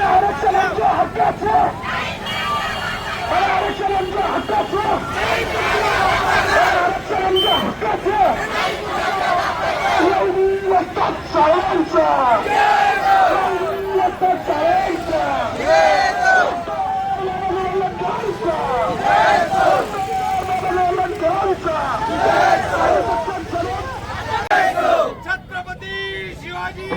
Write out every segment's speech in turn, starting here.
आरक्षणाच्या हक्काचं छत्रपती शिवाजी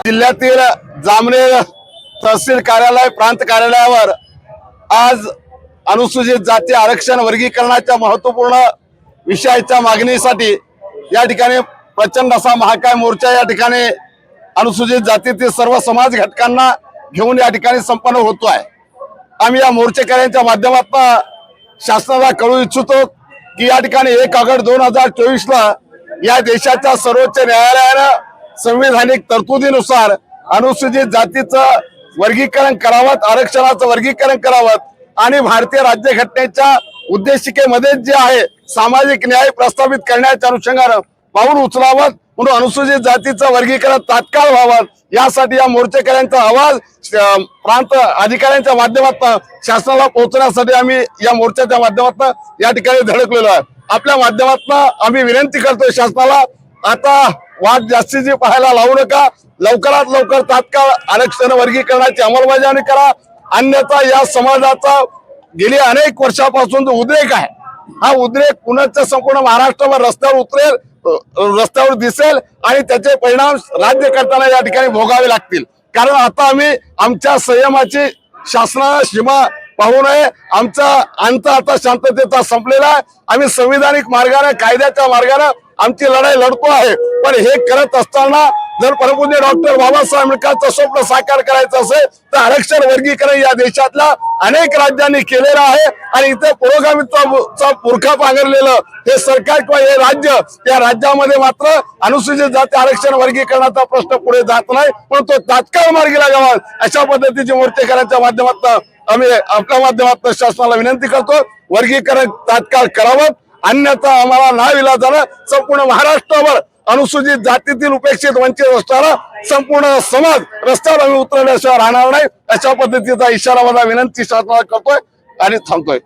जिल्ह्यातील जामनेर तहसील कार्यालय प्रांत कार्यालयावर आज अनुसूचित जाती आरक्षण वर्गीकरणाच्या महत्वपूर्ण विषयाच्या मागणीसाठी या ठिकाणी प्रचंड असा महाकाय मोर्चा या ठिकाणी अनुसूचित जातीतील सर्व समाज घटकांना घेऊन या ठिकाणी संपन्न होतो आहे। आम्ही या मोर्चेकऱ्यांच्या माध्यमातून शासनाला कळवू इच्छितो की या ठिकाणी 1 ऑगस्ट 2024 ला या देशाच्या सर्वोच्च न्यायालयानं संविधानिक तरतुदीनुसार अनुसूचित जातीचं वर्गीकरण करावं, आरक्षणाचं वर्गीकरण करावं आणि भारतीय राज्यघटनेच्या उद्देशिकेमध्ये जे आहे सामाजिक न्याय प्रस्थापित करण्याच्या अनुषंगानं पाऊल उचलावं म्हणून अनुसूचित जातीचं वर्गीकरण तात्काळ व्हावं यासाठी या मोर्चेकऱ्यांचा आवाज प्रांत अधिकाऱ्यांच्या माध्यमातून शासनाला पोहोचण्यासाठी आम्ही या मोर्चाच्या माध्यमातून या ठिकाणी धडकलेलो आहे। आपल्या माध्यमातून आम्ही विनंती करतोय शासनाला, आता वाट जास्तीची पाहायला लावू नका, लवकरात लवकर तात्काळ आरक्षण वर्गीकरणाची अंमलबजावणी करा, अन्यथा या समाजाचा गेली अनेक वर्षापासून जो उद्रेक आहे हा उद्रेक पुण्याच्या संपूर्ण महाराष्ट्रावर रस्त्यावर दिसेल आणि त्याचे परिणाम राज्य करताना या ठिकाणी भोगावे लागतील। कारण आता आम्ही आमच्या संयमाची शासनाला सीमा पाहू नये, आमचा अंत आता शांततेचा संपलेला आहे। आम्ही संविधानिक मार्गाने कायद्याच्या मार्गाने आमची लढाई लढतो आहे, पण हे करत असताना जर परमपूज्य डॉक्टर बाबासाहेब आंबेडकरांचं स्वप्न साकार करायचं असेल तर आरक्षण वर्गीकरण या देशातल्या अनेक राज्यांनी केलेलं आहे आणि इथे पुरोगामित्वाचा पुरखा पांघरलेलं हे सरकार किंवा हे राज्य, या राज्यामध्ये मात्र अनुसूचित जाती आरक्षण वर्गीकरणाचा प्रश्न पुढे जात नाही, पण तो तात्काळ मार्गी लागावा अशा पद्धतीचे मोर्चेकऱ्यांच्या माध्यमातून आम्ही आपल्या माध्यमातून शासनाला विनंती करतो, वर्गीकरण तात्काळ करावं, अन्यथा आम्हाला नाविलाजानं संपूर्ण महाराष्ट्रावर अनुसूचित जातीतील उपेक्षित वंचित असणारा संपूर्ण समाज रस्त्यावर आम्ही उतरल्याशिवाय राहणार नाही अशा पद्धतीचा इशारा मला विनंती शासनाला करतोय आणि थांबतोय।